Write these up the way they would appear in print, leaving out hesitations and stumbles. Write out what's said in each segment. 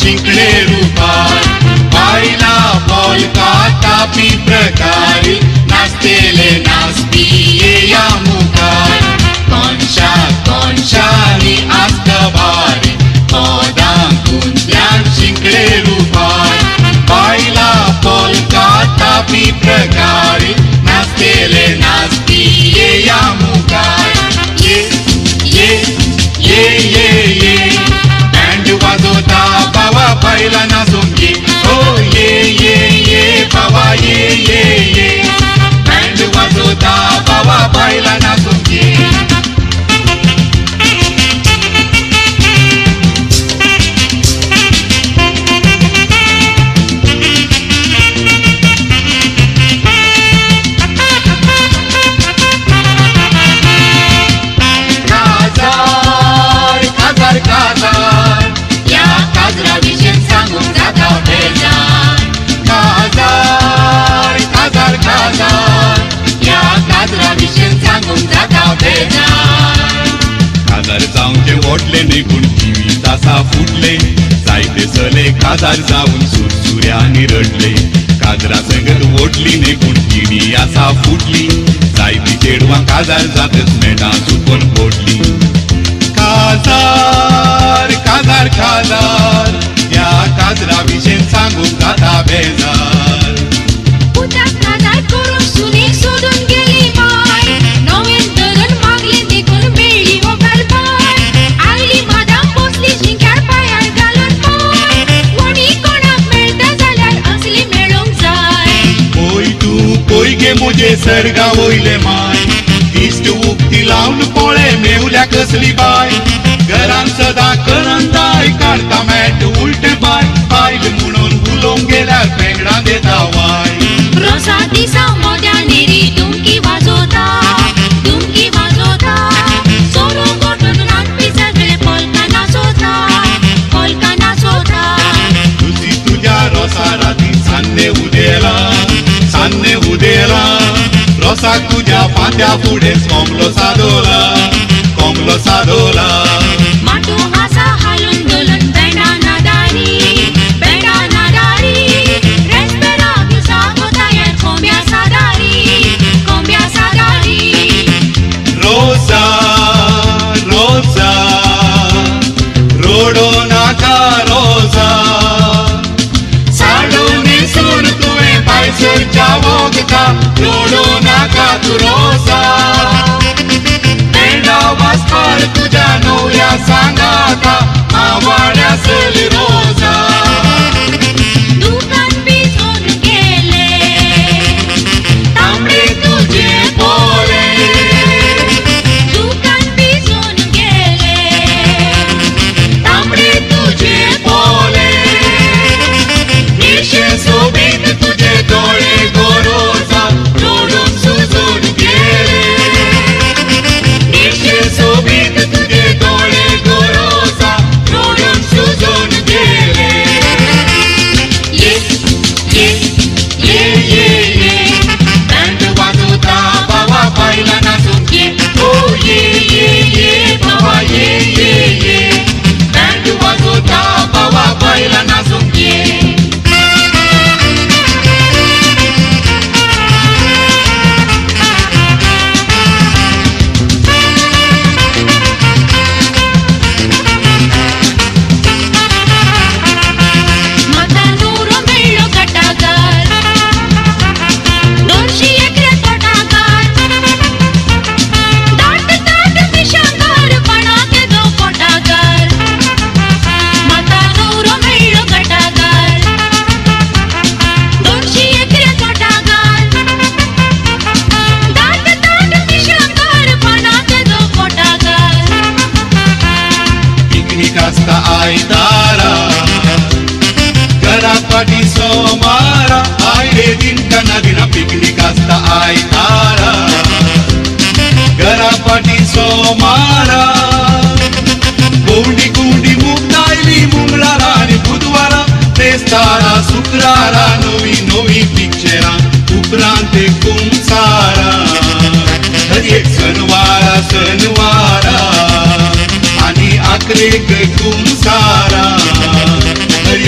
जिंकले रुपार बायला पोलका तापी प्रकारी नाचतेले नाचपी या मुखार कोणशा कोणशानी आस्त भारी पोदां गुंतल्यान जिंकले रुपार बायला पोलका तापी प्रकारी नाचतेले नाचपी या मुखार ये बँड वाजवता बाबा बायला नाचून घे हो ये बाबा ये बँड वाजवता बाबा बायला नाचून घे खासदार जाऊनचे ओटले निघून टीव्ही तासा फुटले जायते सले खासदार जाऊन सुरसुऱ्यानी रडले काजरा संगत ओटली निघून टीव्ही आसा फुटली जायती चेडवां खासदार जातच मेटा चुकून फोडली खासदार खासदार खासदार या काजरा विशें सांगूंक जाता बेजार मुझे सरगा वयले माय इश्ट उक्ती लावन पोळे मेवल्या कसली बाय घरान सदा करंदाय काढता मॅट उलटे बाय बायल म्हणून उलोवंक गेल्यार पेंगडा देता वाय रोसा दिसा मोद्या नेरी दुमकी वाजोता सोरो गोठून रानपी सगळे पोलका नाचोता तुझी तुझ्या रोसा राती सान्ने उदेला रोसाक तुझ्या फांद्या फुडें कोंबलो सादोला माटू हासा हालून दोलून बेंडा नादारी रेस्पेरा विसा गोतायर कोंब्या सादारी रोसा रोडो नाका रोसा साडून सून तुवें पायसरच्या वोगता रोडो नाका तू रोसा बेंडा वाजपार तुझ्या नवऱ्या सांगाता आवाड्या सली रोसा दुकान भिजून गेले तांबडे तुझे पोले दुकान भिजून गेले तांबडे तुझे पोले निशे सोबीत तुझे डोळे गोरोसा रोडून सुजून गेले निशे सोबीत तुझे डोळे गोरोसा रोडून सुजून गेले ये बँड वाजवता बाबा बायला नाचून घे हो ये बाबा ये बँड वाजवता बाबा बायला नाचून घे आयतारा घरा पाटी सोमारा आयले दिन कना दिना पिकनिक आसता आयतारा घरा पाटी सोमारा गुंडी मुक्तायली मंगळारा आणि बुधवारा तेस्तारा शुक्रारा नवी पिक्चरा उपरांत कुंसारा हर एक सणवारा आणि आखरेक कुंसारा हर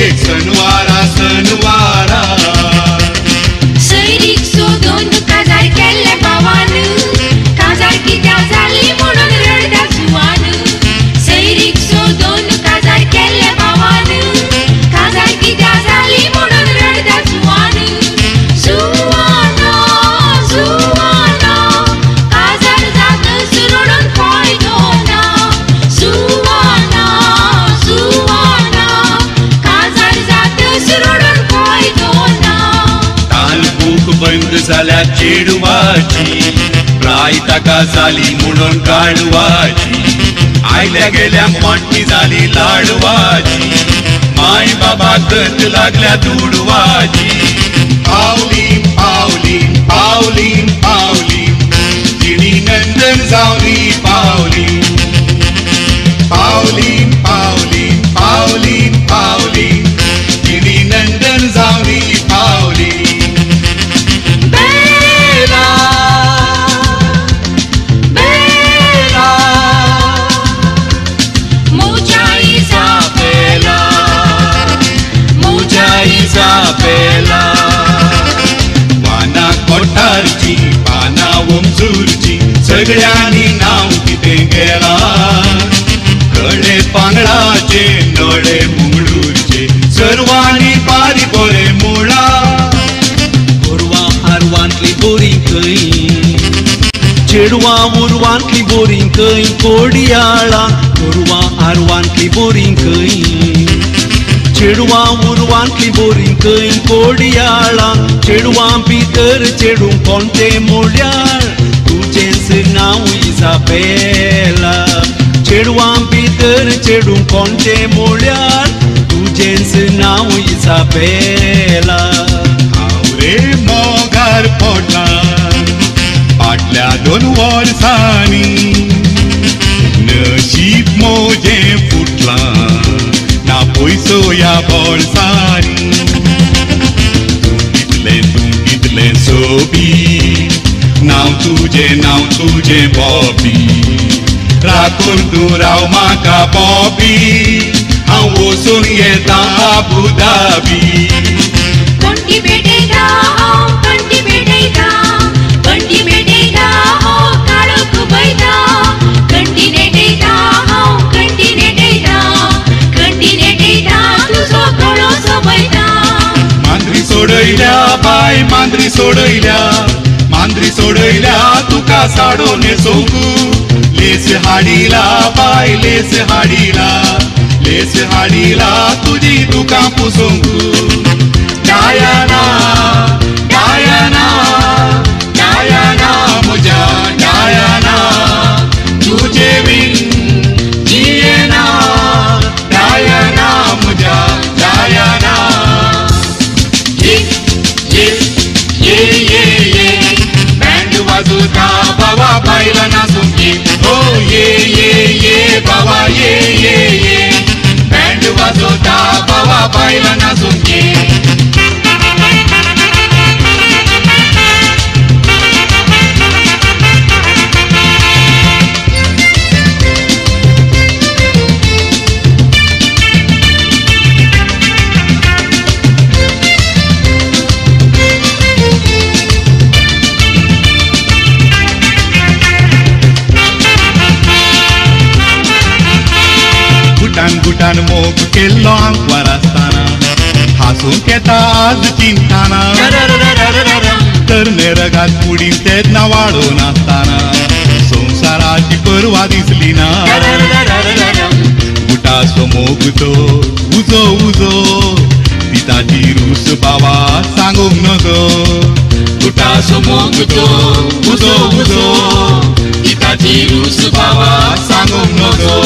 चेडवाची प्राय ताका जाली म्हणून काळवाची आयल्या गेल्या मोठी जाली लाडवाची माय बाबा गत लागल्या दुडवाची पावली पावली पावली पावली तिणी नंदन जावली पावली पावली पावली पावली पावली तिणी नंदन जावली पावली बेला बेला मोजा इजाबेला मोजा इजाबेला वाना कोठारची पाना वंजूरची सगळ्यांनी नाव कितें गेला कडे पांगडाचे नळे मुंगडूरचे सर्वांनी पारी बरे मुळा गोरवां आरवांतली बोरी खंय चेडवां उरवांतली बोरी खंय कोडियाळा गोरवां आरवांतली बोरी खंय चेडवां उरवांतली बोरी खंय कोडियाळा चेडवां भितर चेडूं कोणते मोड्याळ तुजेंच नांव इजाबेला चेडवां भितर चेडूं कोणते मोड्याळ तुजेंच नांव इजाबेला हांव रे मोगार पोटा फाटल्या 2 वर्सांनी नशीब मोजें फुटलां ना पयसो ह्या बोळसांनी तूं कितलें सोबी नांव तुजें बॉबी राखून तूं राव म्हाका बॉबी हांव वचून येता आबू धाबी कंठी पेटयता हांव कंठी पेटयता कंठी पेटयता हो काळोख बैता कंठी नेटयता हांव कंठी नेटयता कंठी नेटयता तुजो गळो सोबयता मांद्री सोडयल्या बाय मांद्री सोडयल्या तुका साडो न्हेसोंक लेस हाडिला बाय लेस हाडिला तुजी तुका पुसोंक डायना डायना डायना म्हज्या डायना तुजे बीन जियेना डायना म्हज्या डायना ये बँड वाजोता बाबा बायला नाचून ये बाबा ये बँड वाजोता बाबा बायला नाचून गुटान मोग केल्लो आंकवार आसतना हांसूंक येता आज चिंताना तरणे रगात कुडीन तेन्ना वाडोवन आसतना संवसाराची परवा दिसली ना गुटाचो मोग तो उजो उजो पिताची रूस बाबा सांगूंक नजो गुटाचो मोग तो उजो उजो पिताची रूस बाबा सांगूंक नजो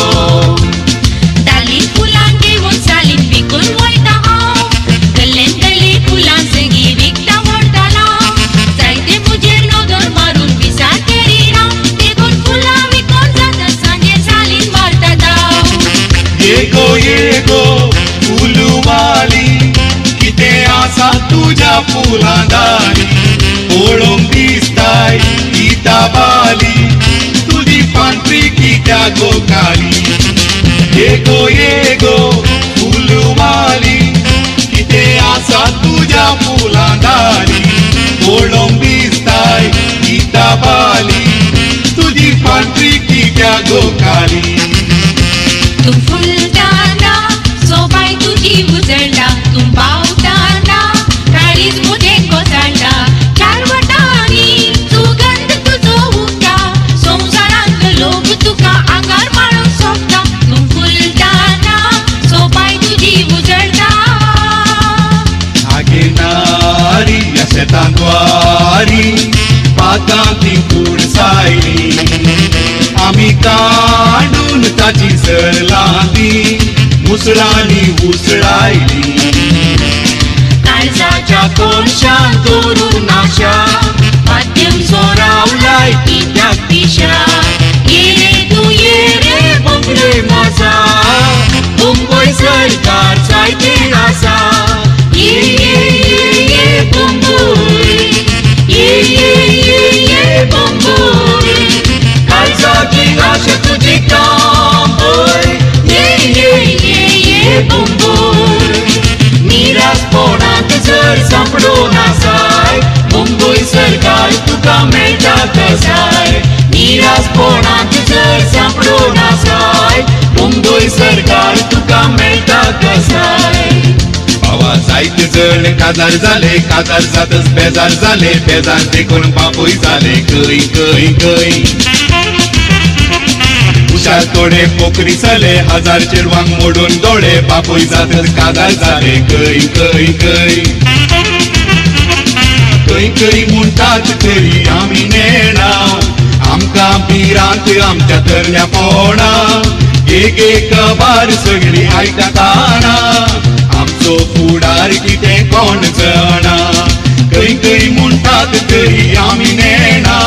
फुलां घेवन चालीन विकून वयता हांव गल्लेन फुलां सगळीं विकता व्हरताना जायते मुजेर नदर मारून विसार करिना देखून फुलां विकून जाता सांजे चालीन मारता ये गो फुलवाली कितें आसा तुज्या फुलांदारी पळोवंक दिसताय गीता बाली तुजी पांढरी कित्या गो काली ये गो फुलवाली कितें आसा तुज्या फुलांदारी पळोवंक दिसताय गीता बाली तुजी पांढरी कित्या गो काली तूं फुलताना सोबाय तुजी उजळटा तूं पावताना काळीज मुझे कोसळटा चार वटांनी सुगंध तुजो उठता संवसारांत लोक तुका आंगार मारून सोंपता तूं फुलताना सोबाय तुजी उजळटा आगे नारी या शेतांत वारी काढून ताची सरलांदी मुसळांनी उसळायली काळजाच्या कोळशान तोरून आशा माध्यम सोरावलाय कित्याक दिशा ये रे तू ये रे बोंगळे माझा मुंबई सरकार जायते आसा ये ये ये ये मुंबई ये ये ये ये मुंबई काळजाची आशा तुझी कांबय ये ये ये ये मुंबई निराशपणात जर सांपडून आसाय मुंबई सरकार तुका मेळटा कसाय निराशपणात जर सांपडून आसाय मुंबई सरकार तुका मेळटा कसाय भावा जायत जण काजार झाले काजार जातच बेजार झाले बेजार देखून बापूय झाले कई कई कई हुशार थोडे पोकरी चले हजार चेडवांक मोडून डोळे बापूय जातच काजार झाले कई कई कई कई कई म्हणटात तरी आमी नेणाव आमकां बिरांत आमच्या तरण्या पोणा एक एक बार सगळी आयकताना आमचो फुडार कितें कोण जाणा कई कई म्हणटात तरी आमी नेणा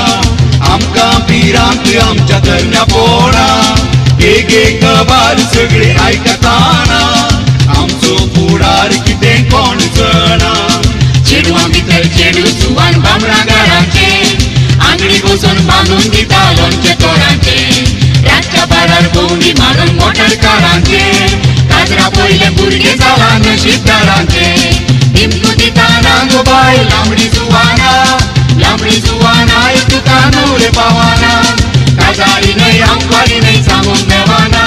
आमकां बिरांत आमच्या तरण्या पोणा एक एक बार सगळी आयकताना आमचो फुडार कितें कोण जाणा चेडवां भितर चेडू जुवान बामणा घरांचे आंगडी बसून बांदून दिता लोणचे तोरांचे रातच्या बारार भोंवडी मारून मोटरकारांचे काजरा पयले भुरगे जाला नशीबदारांचे दिमको दिता नांगो बाय लांबडी जुवाना तुका नवरे पावाना काजारी न्हय आमकारी न्हय सांगूंक मेवाना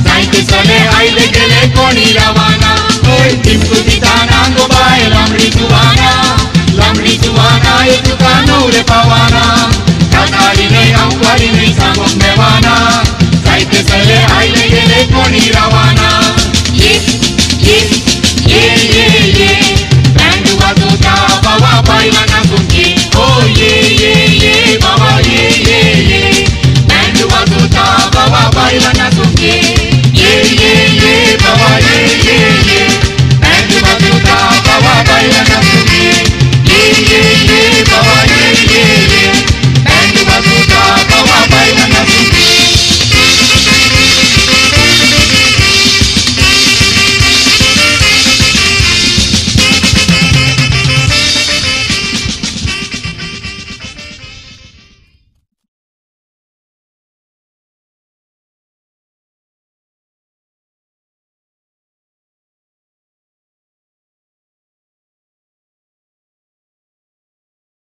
जायते चले आयले गेले कोणी रावाना दिमको दिता नांगो बाय लांबडी जुवाना तुका नवरे पावाना काजारी न्हय आमकारी न्हय सांगूंक मेवाना